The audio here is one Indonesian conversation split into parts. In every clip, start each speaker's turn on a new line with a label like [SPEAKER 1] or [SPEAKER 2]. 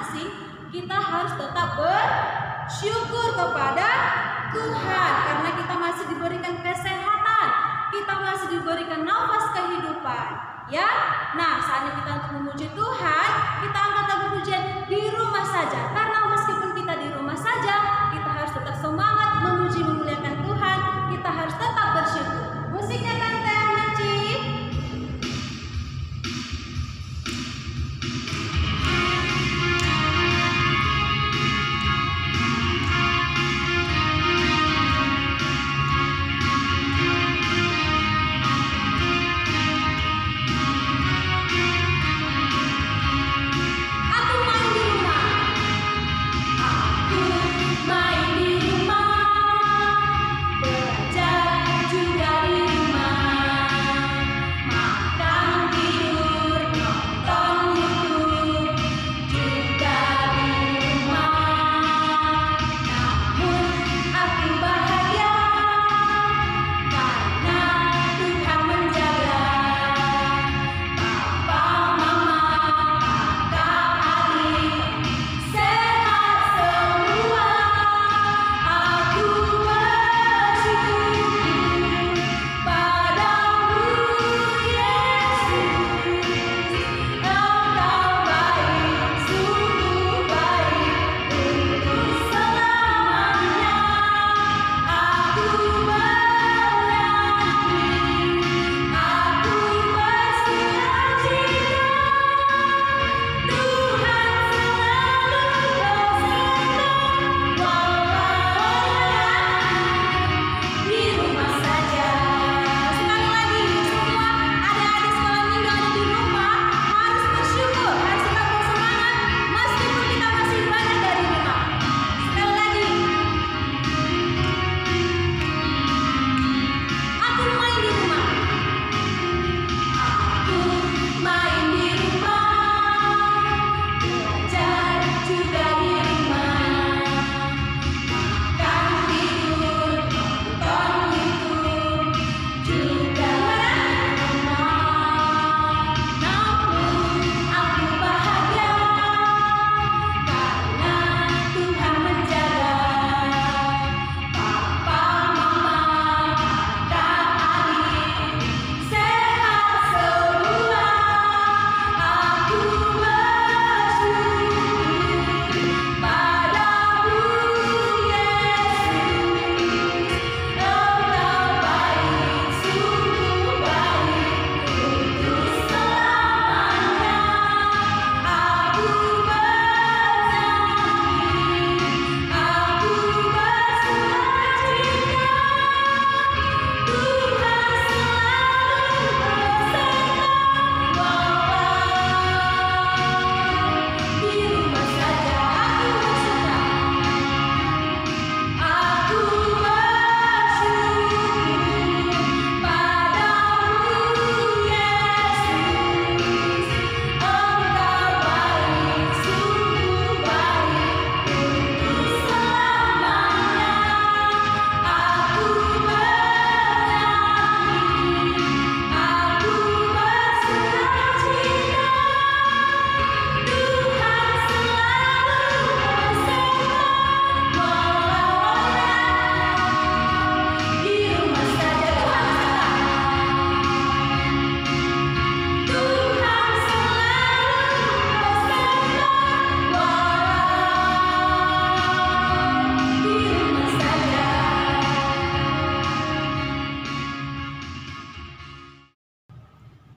[SPEAKER 1] masing-masing, kita harus tetap bersyukur kepada Tuhan karena kita masih diberikan kesehatan, kita masih diberikan nafas kehidupan, ya. Nah, saatnya kita untuk memuji Tuhan. Kita angkat lagu pujian di rumah saja, karena meskipun kita di rumah saja, kita harus tetap semangat memuji memuliakan Tuhan. Kita harus tetap bersyukur. Musiknya Tante Amici.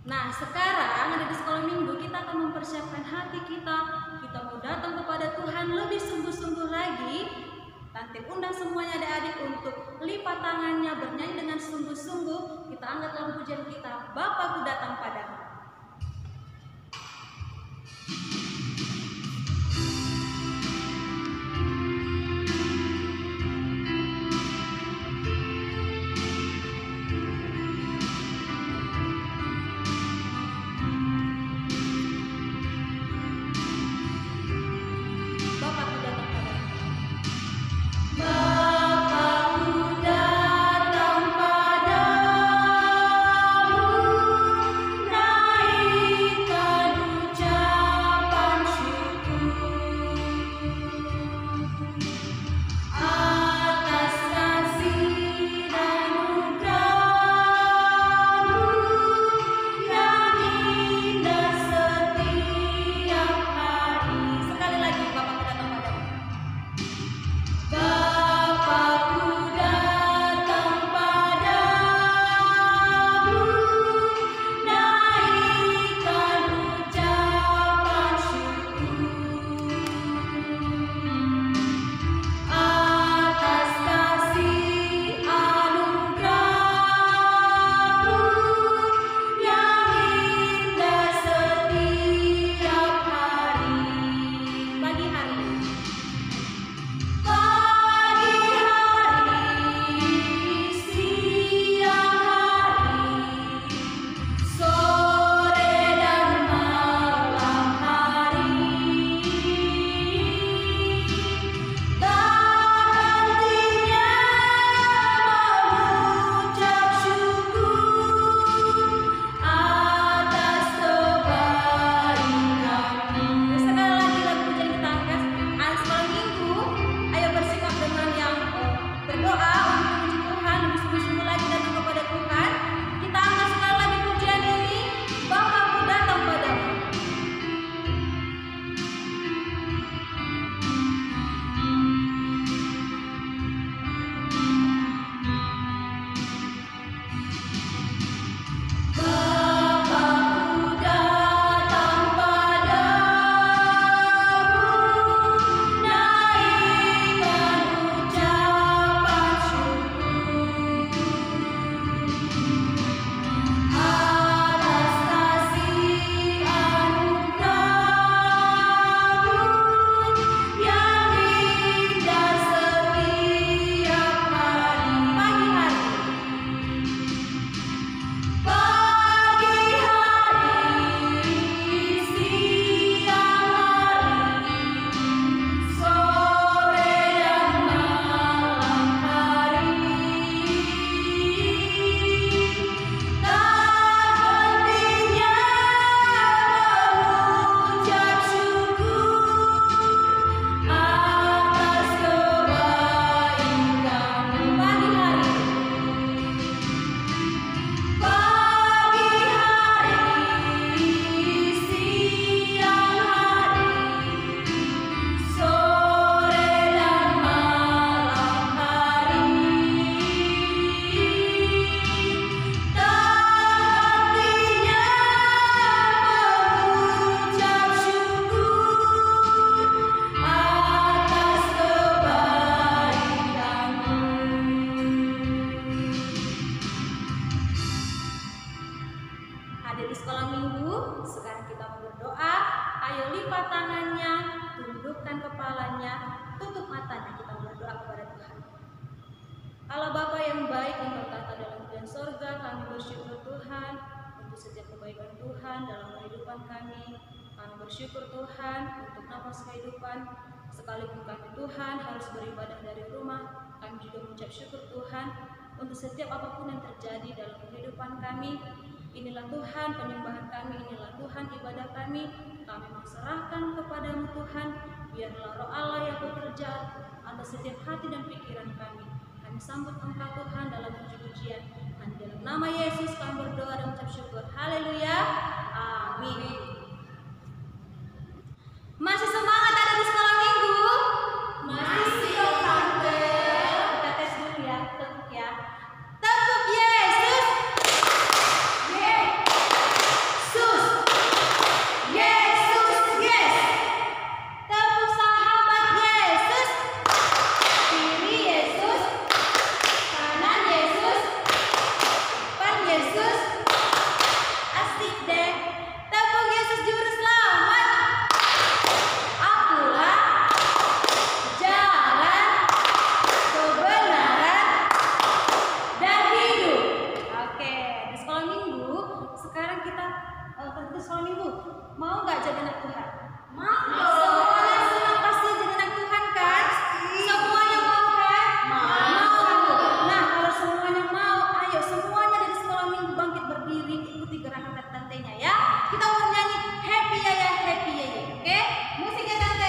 [SPEAKER 1] Nah, sekarang ada di sekolah minggu kita akan mempersiapkan hati kita. Kita mau datang kepada Tuhan lebih sungguh-sungguh lagi. Tante undang semuanya adik-adik untuk lipat tangannya, bernyanyi dengan sungguh-sungguh. Kita angkat lagu pujian kita, Bapakku datang padamu.
[SPEAKER 2] Bapakku datang padamu.
[SPEAKER 1] Ada di sekolah minggu, sekarang kita mau berdoa. Ayo lipat tangannya, tundukkan kepalanya, tutup matanya, kita berdoa kepada Tuhan. Allah Bapa yang baik yang berkata dalam kerajaan sorga, kami bersyukur Tuhan untuk setiap kebaikan Tuhan dalam kehidupan kami. Kami bersyukur Tuhan untuk nafas kehidupan. Sekalipun kami Tuhan harus beribadah dari rumah, kami juga mengucap syukur Tuhan untuk setiap apapun yang terjadi dalam kehidupan kami. Inilah Tuhan penyembahan kami, inilah Tuhan ibadah kami. Kami mau serahkan kepadamu Tuhan. Biarlah roh Allah yang bekerja atas setiap hati dan pikiran kami. Kami sambut Engkau Tuhan dalam puji-pujian. Dan dalam nama Yesus kami berdoa dan mengucap syukur. Haleluya. Amin. Masih semangat ada di sekolah minggu? Masih dong Tante. Kita tes dulu ya, tepuk ya. Tepuk Yesus. Yesus. Yesus, yes. Tepuk sahabat Yesus. Kiri Yesus. Kanan Yesus. Depan Yesus. Asik deh. Tepuk Yesus juru selamat. Akulah jalan, kebenaran, dan hidup. Oke, di sekolah minggu sekarang kita di sekolah minggu mau nggak jadi anak Tuhan? Mau. Semuanya senang pasti jadi anak Tuhan kan? Semuanya mau kan? Mau. Nah kalau semuanya mau, ayo semuanya dari sekolah minggu bangkit berdiri, ikuti gerakan tantenya ya. Kita mau nyanyi happy ya ya happy ya ya. Oke, musiknya tante.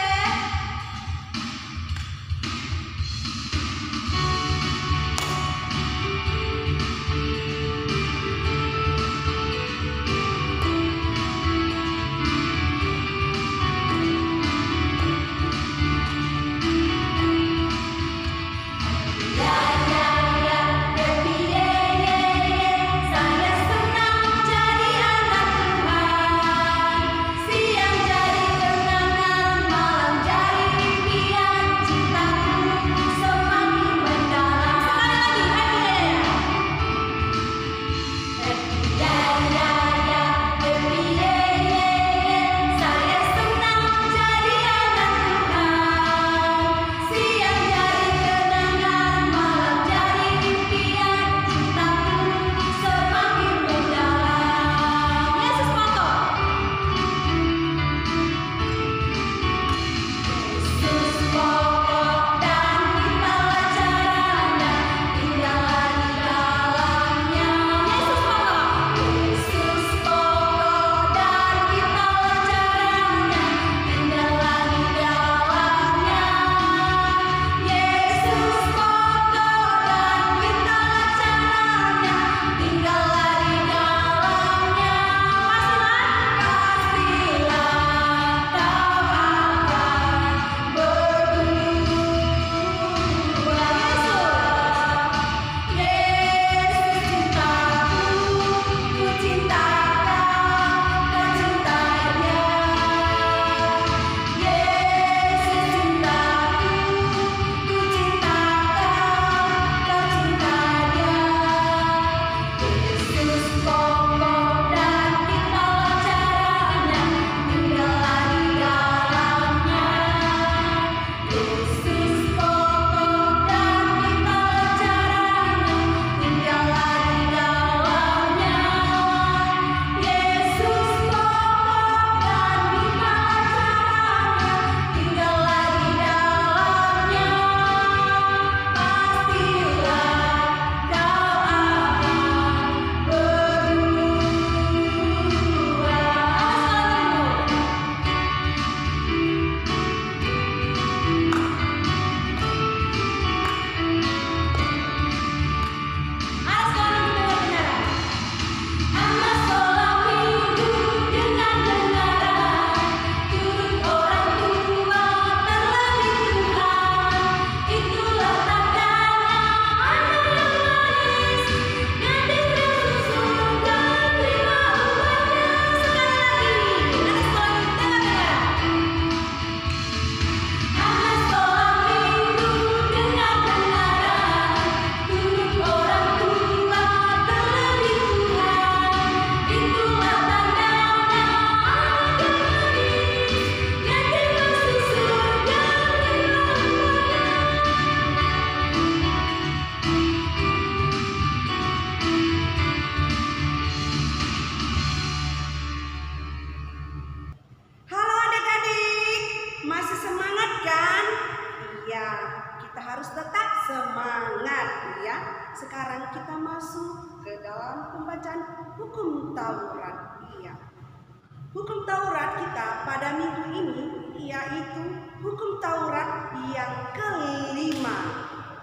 [SPEAKER 2] itu hukum Taurat yang kelima.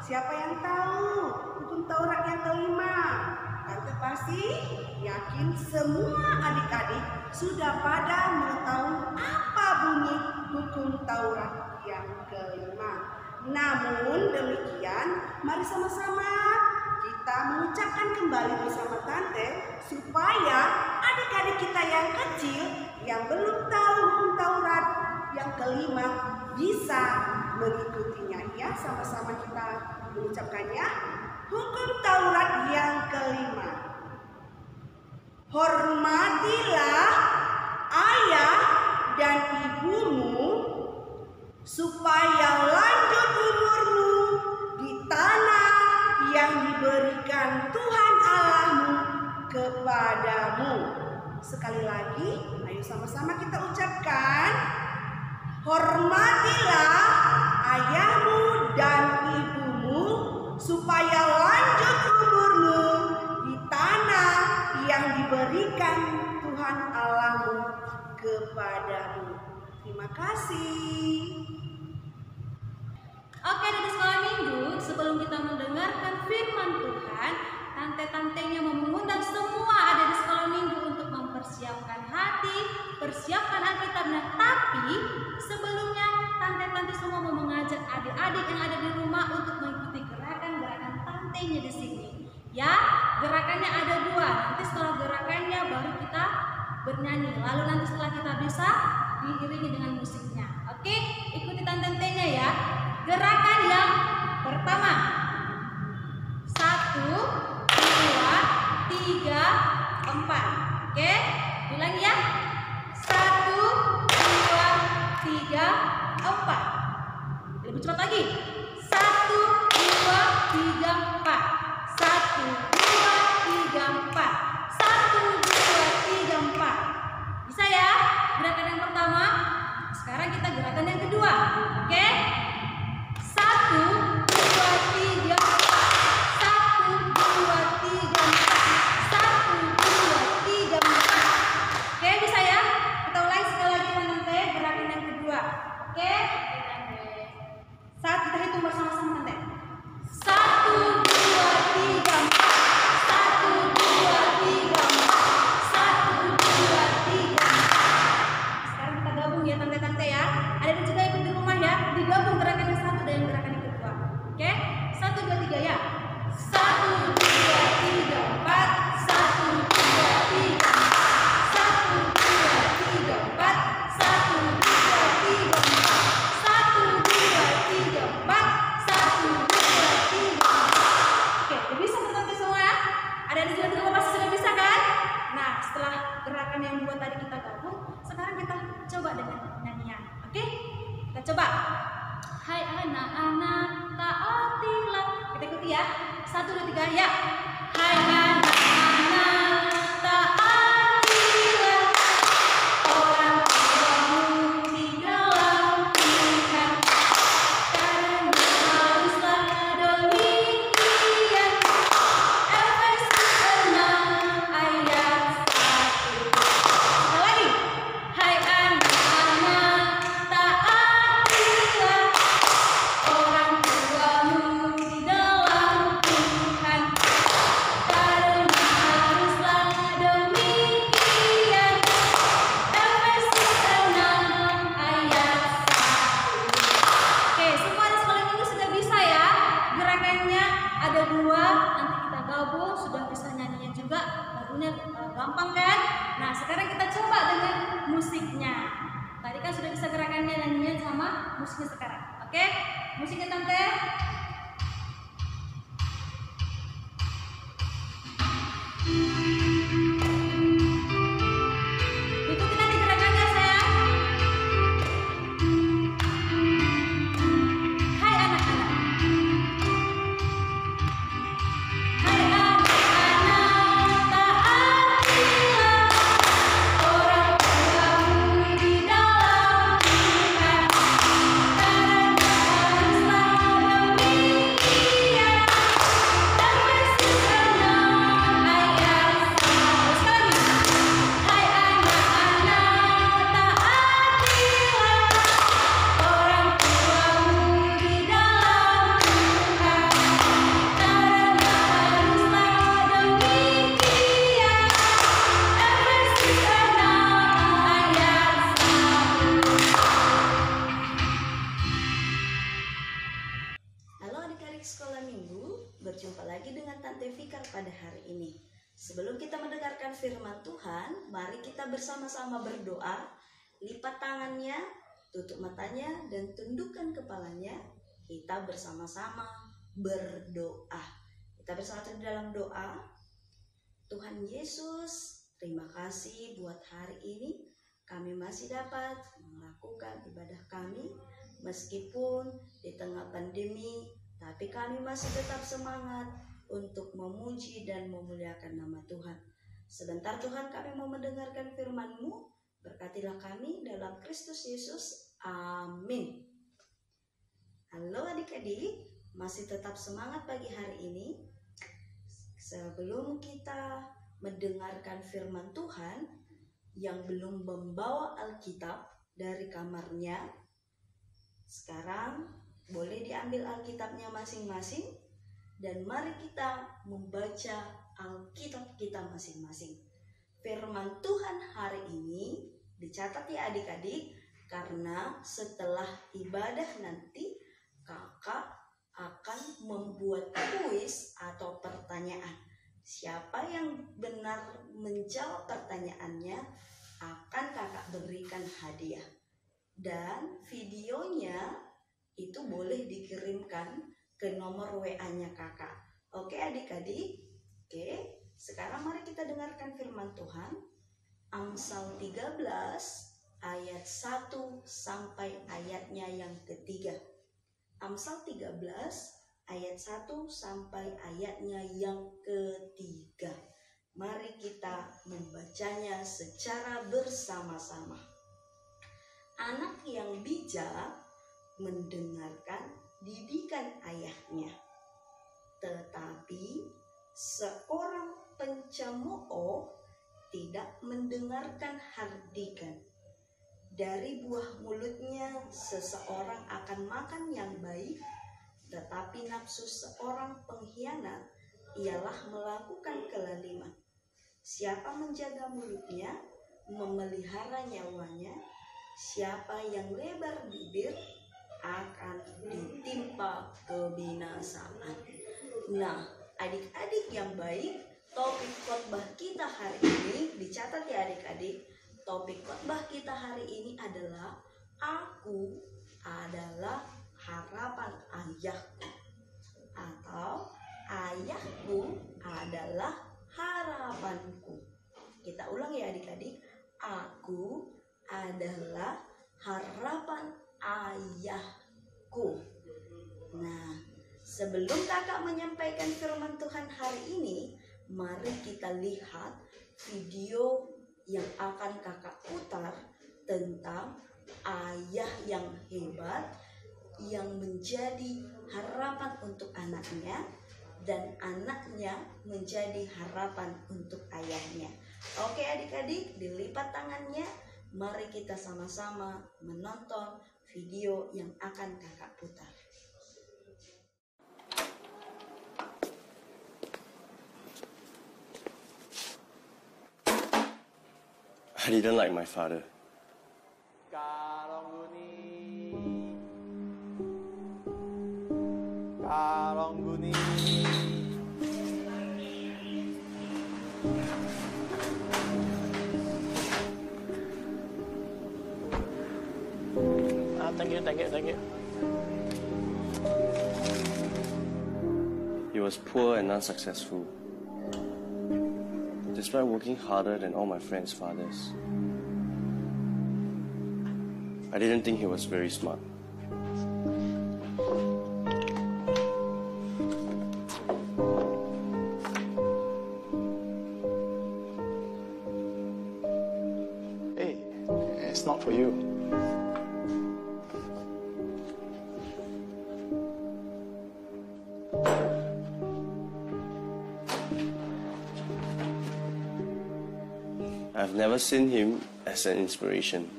[SPEAKER 2] Siapa yang tahu hukum Taurat yang kelima? Tante pasti yakin semua adik-adik sudah pada mengetahui apa bunyi hukum Taurat yang kelima. Namun demikian, mari sama-sama kita mengucapkan kembali bersama Tante supaya adik-adik kita yang kecil yang belum tahu hukum Taurat yang kelima bisa mengikutinya. Ya, sama-sama kita mengucapkannya. Hukum Taurat yang kelima. Hormatilah ayah dan ibumu supaya lanjut umurmu di tanah yang diberikan Tuhan Allahmu kepadamu. Sekali lagi, ayo sama-sama kita ucapkan. Hormatilah ayahmu dan ibumu supaya lanjut umurmu di tanah yang diberikan Tuhan Allahmu kepadamu. Terima kasih.
[SPEAKER 1] Oke, dari sekolah minggu, sebelum kita mendengarkan firman Tuhan, tante-tantenya mau mengundang semua ada di sekolah minggu untuk mempersiapkan hati, persiapkan Alkitabnya. Tapi sebelumnya tante-tante semua mau mengajak adik-adik yang ada di rumah untuk mengikuti gerakan-gerakan tantenya di sini. Ya, gerakannya ada dua. Nanti setelah gerakannya baru kita bernyanyi. Lalu nanti setelah kita bisa diiringi dengan musiknya. Oke, ikuti tante-tantenya ya. Gerakan yang pertama. 1, 2, 3, 4. Oke, ulang ya. 1, 2, 3, 4. Lebih cepat lagi. 1, 2, 3, 4. 1, 2, 3, 4. 1, 2, 3, 4. Bisa ya? Gerakan yang pertama. Sekarang kita gerakan yang kedua. Oke? 1, 2, 3, 4. 1, 2, 3, 4. 1, 2, 3, 4. Oke, bisa ya? Kita ulangi sekali lagi nanti gerakan yang kedua. Oke? Saat kita hitung bersama-sama nanti. 1, 2, 3, 4. 1, 2, 3, 4. 1, 2, 3, 4. Sekarang kita gabung ya tante-tante ya. Ada yang juga ikut di rumah ya. Digabung gerakan yang satu dan gerakan yang kedua. Oke? 1, 2, 3 ya. 1, 2, 3, 4. 1, 2, 3, 4. 1, 2, 3, 4. 1, 2, 3, 4. 1, 2, 3, 4. 1, 2, 3, 4. Oke, udah bisa tante semua ya? Ada yang juga di rumah pasti sudah bisa kan? Nah, setelah gerakan yang dua tadi kita gabung, sekarang kita coba dengan nyanyian. Oke? Kita coba. Hai anak-anak, taatilah. Kita ikuti ya. 1, 2, 3 ya. Hai anak-anak, taatilah orang tuamu di dalam Tuhan, karena haruslah demikian. Efesus 6 ayat 1. Sekali lagi. Hai anak-anak, taatilah orang tuamu di dalam Tuhan, karena haruslah demikian. Efesus 6 ayat 1. Oke, semua di sekolah minggu sudah bisa ya. Gerakannya ada dua, nanti kita gabung, sudah bisa nyanyinya juga. Lagunya gampang kan? Nah, sekarang kita coba dengan musiknya. Tadi kan sudah bisa gerakannya, nyanyinya sama musiknya sekarang. Oke? Musiknya tante. Ikuti nanti gerakannya sayang. Hai anak-anak. Hai anak-anak, taatilah orang tuamu di dalam Tuhan, karena haruslah demikian.
[SPEAKER 3] Sebelum kita mendengarkan firman Tuhan, mari kita bersama-sama berdoa. Lipat tangannya, tutup matanya, dan tundukkan kepalanya. Kita bersama-sama berdoa. Kita bersatu dalam doa. Tuhan Yesus, terima kasih buat hari ini. Kami masih dapat melakukan ibadah kami meskipun di tengah pandemi, tapi kami masih tetap semangat untuk memuji dan memuliakan nama Tuhan. Sebentar Tuhan, kami mau mendengarkan firman-Mu. Berkatilah kami dalam Kristus Yesus. Amin. Halo adik-adik, masih tetap semangat pagi hari ini? Sebelum kita mendengarkan firman Tuhan, yang belum membawa Alkitab dari kamarnya, sekarang boleh diambil Alkitabnya masing-masing, dan mari kita membaca Alkitab kita masing-masing. Firman Tuhan hari ini dicatat ya adik-adik, karena setelah ibadah nanti kakak akan membuat kuis atau pertanyaan. Siapa yang benar menjawab pertanyaannya akan kakak berikan hadiah. Dan videonya itu boleh dikirimkan ke nomor WA-nya kakak. Oke adik-adik? Oke, sekarang mari kita dengarkan firman Tuhan. Amsal 13 ayat 1 sampai ayatnya yang ketiga. Amsal 13 ayat 1 sampai ayatnya yang ketiga. Mari kita membacanya secara bersama-sama. Anak yang bijak mendengarkan didikan ayahnya, tetapi seorang pencemooh tidak mendengarkan hardikan. Dari buah mulutnya seseorang akan makan yang baik, tetapi nafsu seorang pengkhianat ialah melakukan kelaliman. Siapa menjaga mulutnya, memelihara nyawanya. Siapa yang lebar bibir akan ditimpa kebinasaan. Nah, adik-adik yang baik, topik khotbah kita hari ini dicatat ya adik-adik. Topik khotbah kita hari ini adalah Aku adalah harapan ayahku, atau ayahku adalah harapanku. Kita ulang ya adik-adik. Aku adalah harapan ayahku. Nah, sebelum kakak menyampaikan firman Tuhan hari ini, mari kita lihat video yang akan kakak putar tentang ayah yang hebat yang menjadi harapan untuk anaknya, dan anaknya menjadi harapan untuk ayahnya. Oke adik-adik, dilipat tangannya. Mari kita sama-sama menonton video yang akan kakak putar.
[SPEAKER 4] I didn't like my father.
[SPEAKER 5] Karongguni. Thank you.
[SPEAKER 4] He was poor and unsuccessful, despite working harder than all my friends' fathers. I didn't think he was very smart.
[SPEAKER 5] Hey, it's not for you.
[SPEAKER 4] I've never seen him as an inspiration.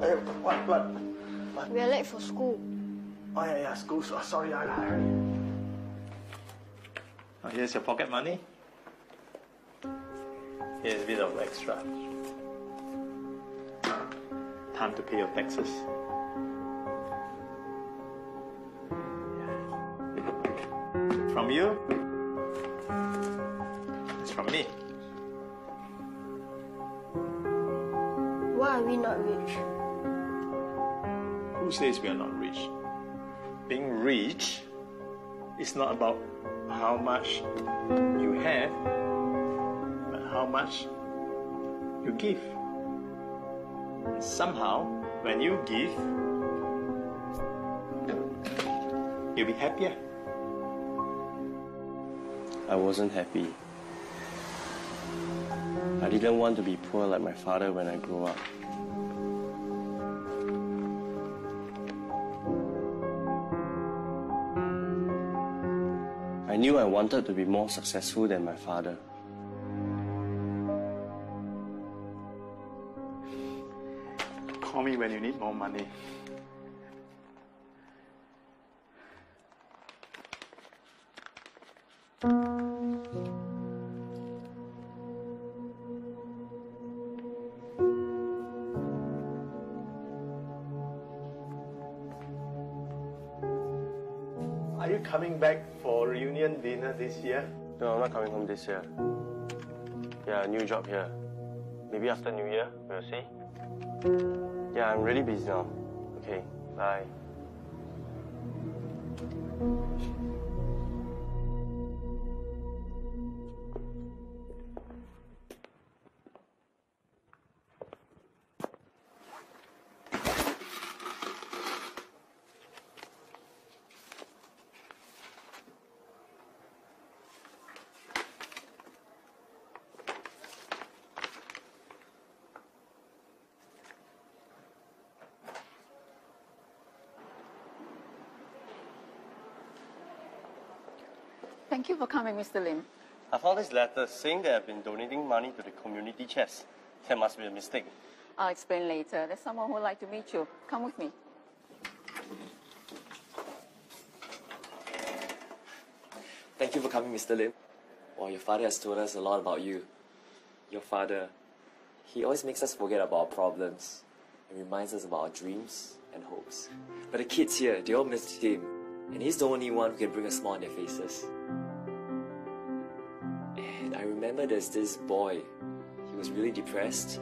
[SPEAKER 5] Hey, what?
[SPEAKER 6] We are late for school.
[SPEAKER 5] Oh yeah, school. Oh, sorry, I hurry. Oh, here's your pocket money. Here's a bit of extra. Time to pay your taxes. From you,
[SPEAKER 6] Why are we not rich?
[SPEAKER 5] Who says we are not rich? Being rich is not about how much you have, but how much you give. And somehow, when you give, you'll be happier.
[SPEAKER 4] I wasn't happy. I didn't want to be poor like my father when I grew up. I knew I wanted to be more successful than my father.
[SPEAKER 5] Call me when you need more money. Are you coming back for reunion dinner this year?
[SPEAKER 4] No, I'm not coming home this year. Yeah, a new job here. Maybe after New Year, we'll see. Yeah, I'm really busy now. Okay, bye.
[SPEAKER 7] Thank you for coming, Mr. Lim.
[SPEAKER 4] I found this letter saying that I've been donating money to the community chest. There must be a mistake.
[SPEAKER 7] I'll explain later. There's someone who would like to meet you. Come with me.
[SPEAKER 8] Thank you for coming, Mr. Lim. Well, your father has told us a lot about you. Your father, he always makes us forget about our problems and reminds us about our dreams and hopes. But the kids here, they all missed him, and he's the only one who can bring a smile on their faces. And I remember there's this boy. He was really depressed,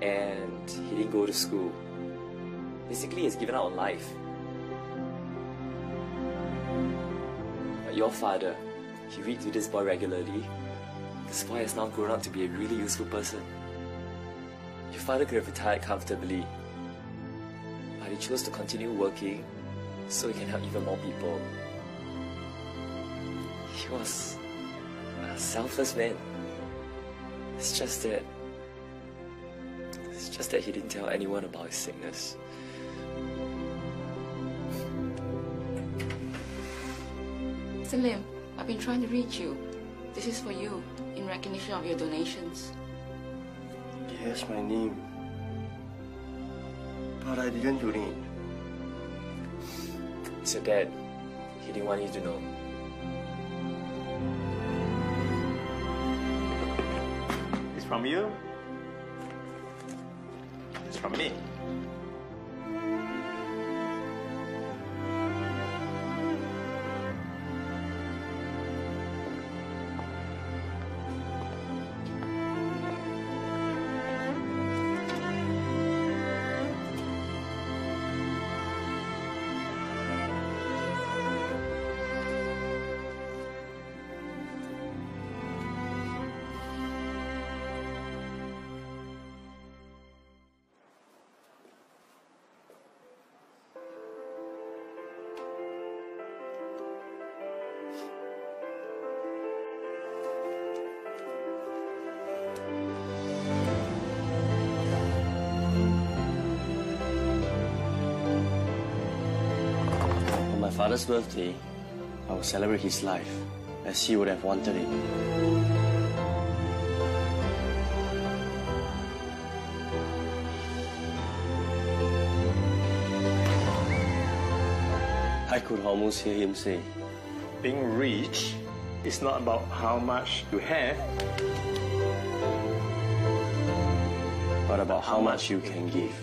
[SPEAKER 8] and he didn't go to school. Basically, he's given up on life. But your father, he reads with this boy regularly. This boy has now grown up to be a really useful person. Your father could have retired comfortably, but he chose to continue working so he can help even more people. He was a selfless man. It's just that he didn't tell anyone about his sickness.
[SPEAKER 7] Mr. Lim, I've been trying to reach you. This is for you, in recognition of your donations.
[SPEAKER 4] Yes, my name. But I didn't donate.
[SPEAKER 8] It's your dad. He didn't want you to know.
[SPEAKER 5] It's from you. It's from me.
[SPEAKER 4] On my father's birthday, I will celebrate his life as he would have wanted it. I could almost hear him say,
[SPEAKER 5] Being rich is not about how much you have,
[SPEAKER 4] but about how much you can give.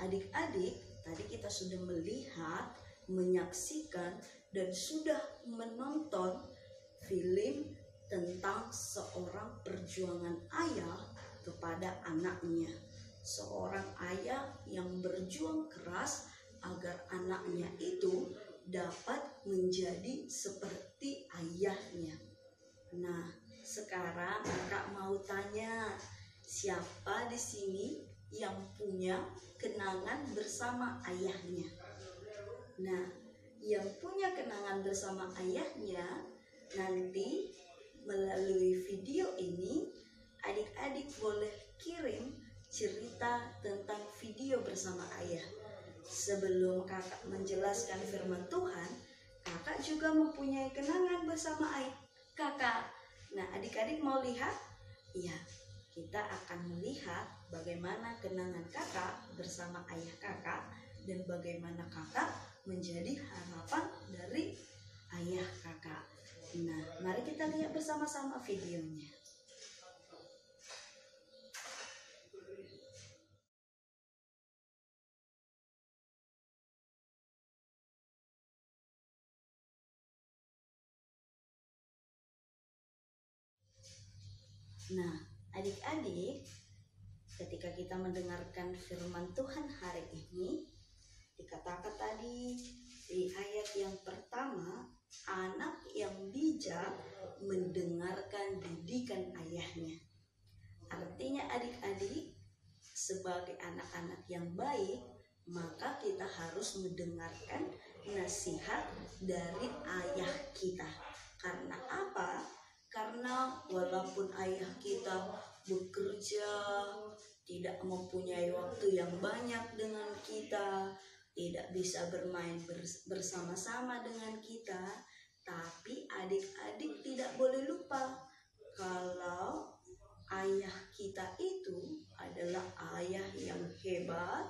[SPEAKER 3] adik-adik, tadi kita sudah melihat, menyaksikan, dan sudah menonton film tentang seorang perjuangan ayah kepada anaknya. Seorang ayah yang berjuang keras agar anaknya itu dapat menjadi seperti ayahnya. Nah, sekarang kakak mau tanya, siapa di sini yang punya kenangan bersama ayahnya? Nah, yang punya kenangan bersama ayahnya, nanti melalui video ini adik-adik boleh kirim cerita tentang video bersama ayah. Sebelum kakak menjelaskan firman Tuhan, kakak juga mempunyai kenangan bersama ayah kakak. Nah, adik-adik mau lihat? Iya, kita akan melihat bagaimana kenangan kakak bersama ayah kakak dan bagaimana kakak menjadi harapan dari ayah kakak. Nah, mari kita lihat bersama-sama videonya. Nah, adik-adik, ketika kita mendengarkan firman Tuhan hari ini, dikatakan tadi di ayat yang pertama, anak yang bijak mendengarkan didikan ayahnya. Artinya adik-adik, sebagai anak-anak yang baik, maka kita harus mendengarkan nasihat dari ayah kita. Karena apa? Karena walaupun ayah kita bekerja, tidak mempunyai waktu yang banyak dengan kita, tidak bisa bermain bersama-sama dengan kita, tapi adik-adik tidak boleh lupa kalau ayah kita itu adalah ayah yang hebat,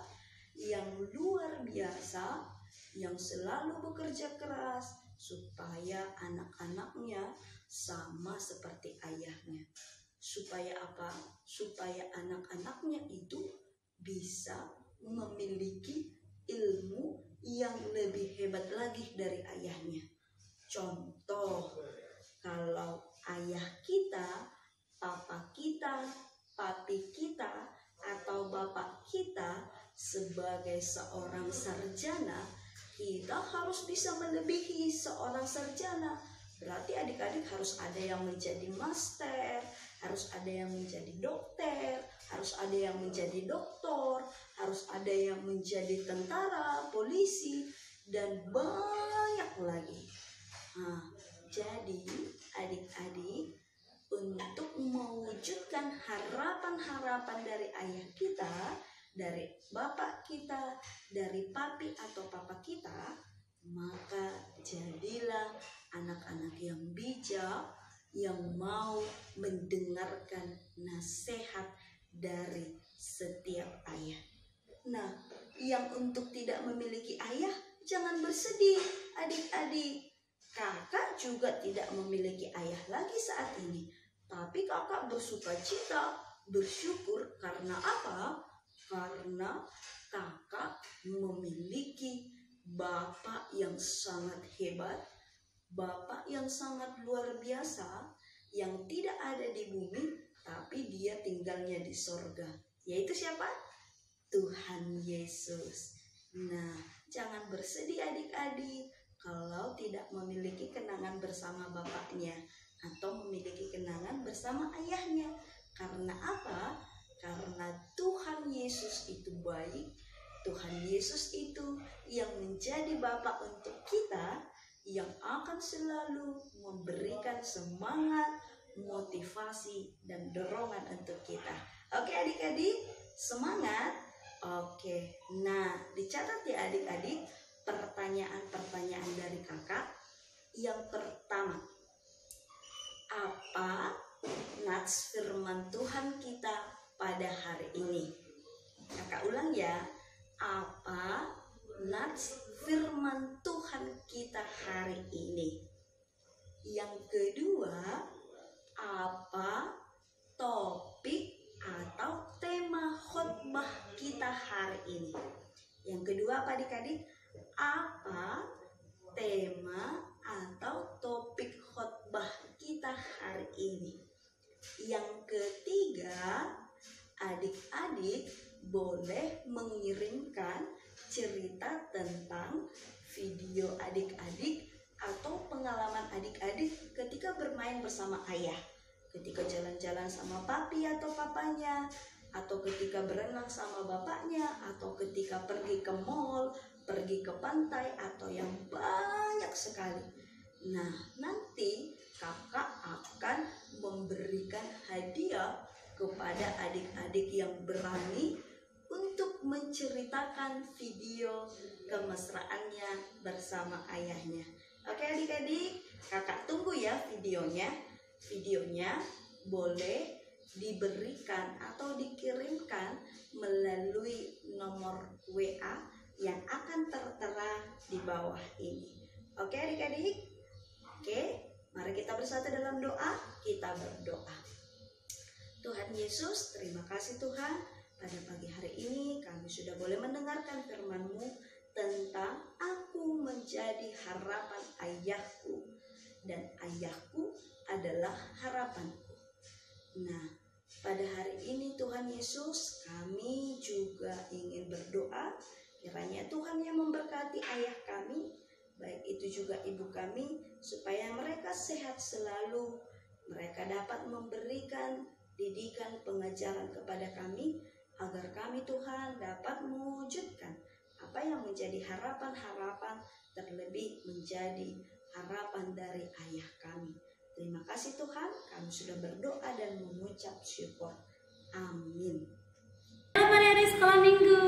[SPEAKER 3] yang luar biasa, yang selalu bekerja keras supaya anak-anaknya sama seperti ayahnya. Supaya apa? Supaya anak-anaknya itu bisa memiliki ilmu yang lebih hebat lagi dari ayahnya. Contoh, kalau ayah kita, papa kita, papi kita, atau bapak kita sebagai seorang sarjana, kita harus bisa melebihi seorang sarjana. Berarti adik-adik harus ada yang menjadi master, harus ada yang menjadi dokter, harus ada yang menjadi doktor, harus ada yang menjadi tentara, polisi, dan banyak lagi. Nah, jadi adik-adik, untuk mewujudkan harapan-harapan dari ayah kita, dari bapak kita, dari papi atau papa kita, maka jadilah anak-anak yang bijak, yang mau mendengarkan nasihat dari setiap ayah. Nah, yang untuk tidak memiliki ayah, jangan bersedih adik-adik. Kakak juga tidak memiliki ayah lagi saat ini. Tapi kakak bersukacita, bersyukur karena apa? Karena kakak memiliki bapak yang sangat hebat, bapak yang sangat luar biasa, yang tidak ada di bumi, tapi dia tinggalnya di sorga. Yaitu siapa? Tuhan Yesus. Nah, jangan bersedih adik-adik kalau tidak memiliki kenangan bersama bapaknya atau memiliki kenangan bersama ayahnya. Karena apa? Karena Tuhan Yesus itu baik. Tuhan Yesus itu yang menjadi Bapa untuk kita, yang akan selalu memberikan semangat, motivasi, dan dorongan untuk kita. Oke adik-adik, semangat. Oke, nah dicatat ya adik-adik pertanyaan-pertanyaan dari kakak. Yang pertama, apa nats firman Tuhan kita pada hari ini? Kakak ulang ya, apa nats firman Tuhan kita hari ini? Yang kedua, apa topik atau tema khotbah kita hari ini? Yang kedua apa adik-adik? Apa tema atau topik khotbah kita hari ini? Yang ketiga, adik-adik boleh mengirimkan cerita tentang video adik-adik atau pengalaman adik-adik ketika bermain bersama ayah, ketika jalan-jalan sama papi atau papanya, atau ketika berenang sama bapaknya, atau ketika pergi ke mall, pergi ke pantai, atau yang banyak sekali. Nah, nanti kakak akan memberikan hadiah kepada adik-adik yang berani untuk menceritakan video kemesraannya bersama ayahnya. Oke adik-adik, kakak tunggu ya videonya. Videonya boleh diberikan atau dikirimkan melalui nomor WA yang akan tertera di bawah ini. Oke adik-adik? Oke, mari kita bersatu dalam doa. Kita berdoa. Tuhan Yesus, terima kasih Tuhan. Pada pagi hari ini kami sudah boleh mendengarkan firman-Mu tentang aku menjadi harapan ayahku dan ayahku adalah harapanku. Nah, pada hari ini Tuhan Yesus, kami juga ingin berdoa kiranya Tuhan yang memberkati ayah kami, baik itu juga ibu kami, supaya mereka sehat selalu, mereka dapat memberikan didikan pengajaran kepada kami, agar kami Tuhan dapat mewujudkan apa yang menjadi harapan-harapan, terlebih menjadi harapan dari ayah kami. Terima kasih Tuhan, kami sudah berdoa dan mengucap syukur. Amin.
[SPEAKER 1] Halo adik-adik sekolah minggu,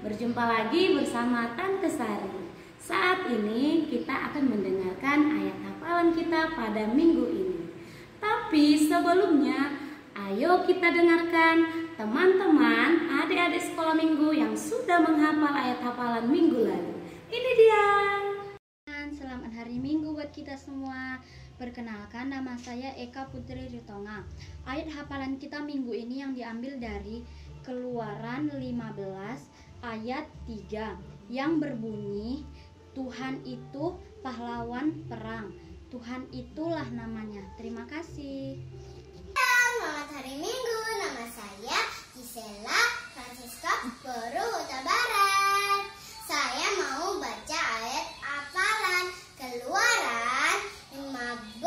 [SPEAKER 1] berjumpa lagi bersama Tante Sari. Saat ini kita akan mendengarkan ayat hafalan kita pada minggu ini. Tapi sebelumnya, ayo kita dengarkan teman-teman adik-adik sekolah minggu yang sudah menghafal ayat hafalan minggu lalu. Ini dia.
[SPEAKER 6] Selamat hari Minggu buat kita semua. Perkenalkan, nama saya Eka Putri Ritonga. Ayat hafalan kita minggu ini yang diambil dari Keluaran 15 ayat 3 yang berbunyi, Tuhan itu pahlawan perang, Tuhan itulah namanya. Terima kasih.
[SPEAKER 9] Selamat hari Minggu, nama saya Gisela Francisca Boru Huta Barat. Saya mau baca ayat hafalan Keluaran 15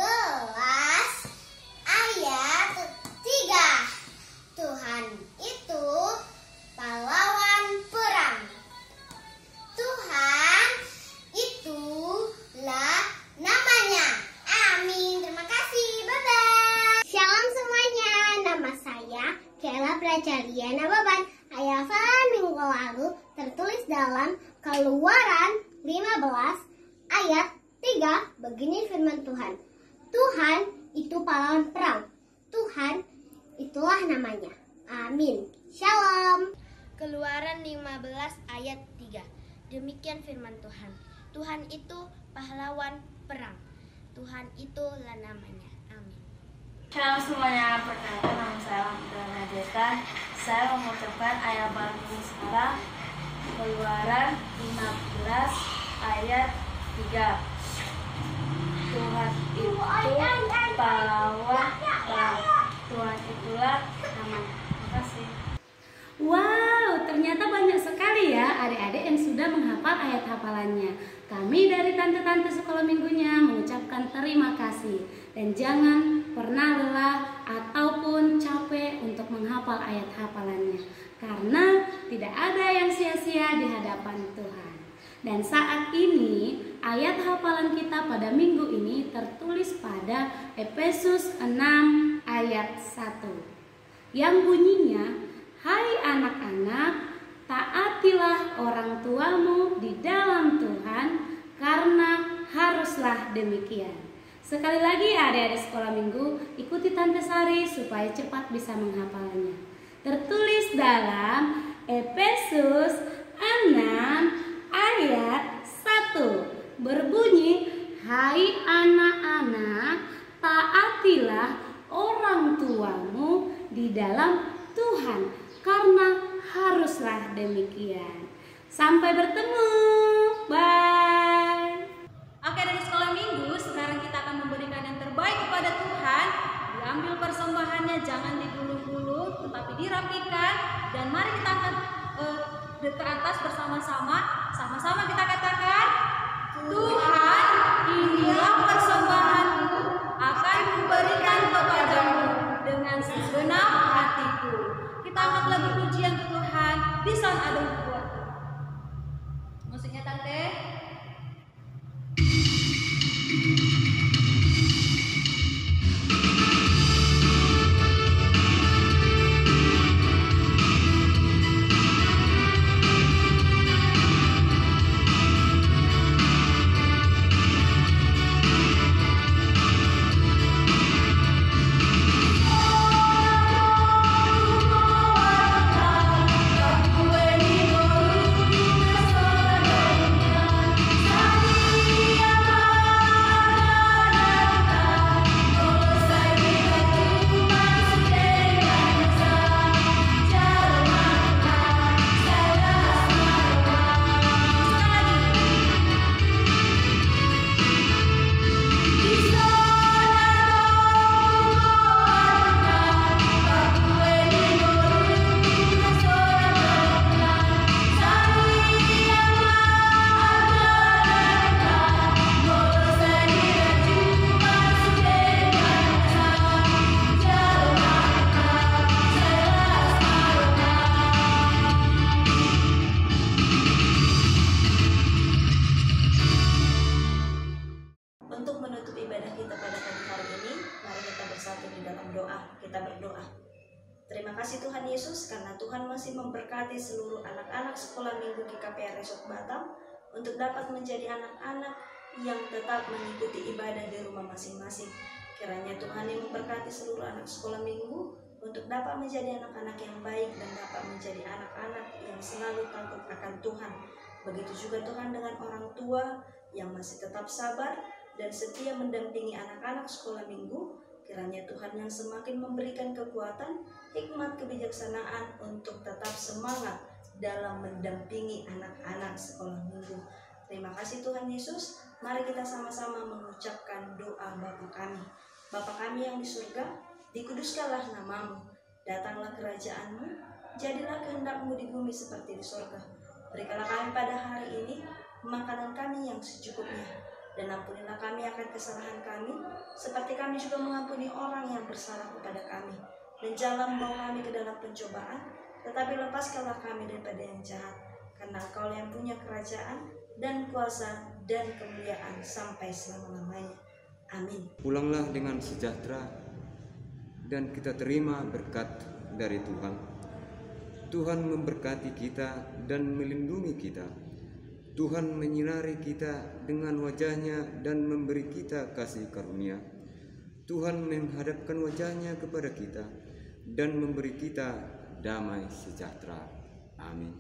[SPEAKER 9] ayat 3. Tuhan itu pahlawan perang. Tuhan itulah namanya. Amin. Terima kasih. Bye-bye. Shalom semuanya. Nama saya Kela Prajaliana Baban. Ayat hafalan minggu lalu tertulis dalam Keluaran 15 ayat 3. Begini firman Tuhan. Tuhan itu pahlawan perang. Tuhan itulah namanya. Amin. Shalom. Keluaran 15 ayat 3. Demikian firman Tuhan. Tuhan itu pahlawan perang. Tuhan itulah namanya. Amin.
[SPEAKER 10] Shalom semuanya, perkenalkan nama saya Lamputan Nadeta. Saya mengucapkan ayat baru sekarang, Keluaran 15 ayat 3. Tuhan itu pahlawan perang. Tuhan itulah namanya. Terima kasih.
[SPEAKER 1] Wow, ternyata banyak sekali ya adik-adik yang sudah menghafal ayat hafalannya. Kami dari tante-tante sekolah minggunya mengucapkan terima kasih. Dan jangan pernah lelah ataupun capek untuk menghafal ayat hafalannya. Karena tidak ada yang sia-sia di hadapan Tuhan. Dan saat ini ayat hafalan kita pada minggu ini tertulis pada Efesus 6 ayat 1. Yang bunyinya, hai anak-anak, taatilah orang tuamu di dalam Tuhan, karena haruslah demikian. Sekali lagi adik-adik sekolah minggu, ikuti Tante Sari supaya cepat bisa menghafalnya. Tertulis dalam Efesus 6 ayat 1. Berbunyi, hai anak-anak, taatilah orang tuamu di dalam Tuhan, karena haruslah demikian. Sampai bertemu. Bye. Oke, dari sekolah minggu, sekarang kita akan memberikan yang terbaik kepada Tuhan. Diambil persembahannya, jangan digulung-gulung, tetapi dirapikan. Dan mari kita angkat ke atas bersama-sama. Sama-sama kita katakan, Tuhan, inilah persembahanku, akan kuberikan kepadamu dengan segenap hatiku. Kita angkat lagi pujian ke Tuhan. Di sana ada buatku. Musiknya Tante.
[SPEAKER 3] Untuk menutup ibadah kita pada pagi hari ini, mari kita bersatu di dalam doa. Kita berdoa. Terima kasih Tuhan Yesus karena Tuhan masih memberkati seluruh anak-anak sekolah minggu GKPR Resort Batam untuk dapat menjadi anak-anak yang tetap mengikuti ibadah di rumah masing-masing. Kiranya Tuhan yang memberkati seluruh anak sekolah minggu untuk dapat menjadi anak-anak yang baik dan dapat menjadi anak-anak yang selalu takut akan Tuhan. Begitu juga Tuhan dengan orang tua yang masih tetap sabar dan setia mendampingi anak-anak sekolah minggu. Kiranya Tuhan yang semakin memberikan kekuatan, hikmat, kebijaksanaan untuk tetap semangat dalam mendampingi anak-anak sekolah minggu. Terima kasih Tuhan Yesus. Mari kita sama-sama mengucapkan doa Bapa kami. Bapa kami yang di surga, dikuduskanlah namamu. Datanglah kerajaanmu, jadilah kehendak-mu di bumi seperti di surga. Berikanlah kami pada hari ini makanan kami yang secukupnya. Dan ampunilah kami akan kesalahan kami, seperti kami juga mengampuni orang yang bersalah kepada kami. Dan jangan membawa kami ke dalam pencobaan, tetapi lepaskanlah kami daripada yang jahat. Karena Engkau yang punya kerajaan dan kuasa dan kemuliaan sampai selama-lamanya. Amin.
[SPEAKER 11] Pulanglah dengan sejahtera dan kita terima berkat dari Tuhan. Tuhan memberkati kita dan melindungi kita. Tuhan menyinari kita dengan wajah-Nya dan memberi kita kasih karunia. Tuhan menghadapkan wajah-Nya kepada kita dan memberi kita damai sejahtera. Amin.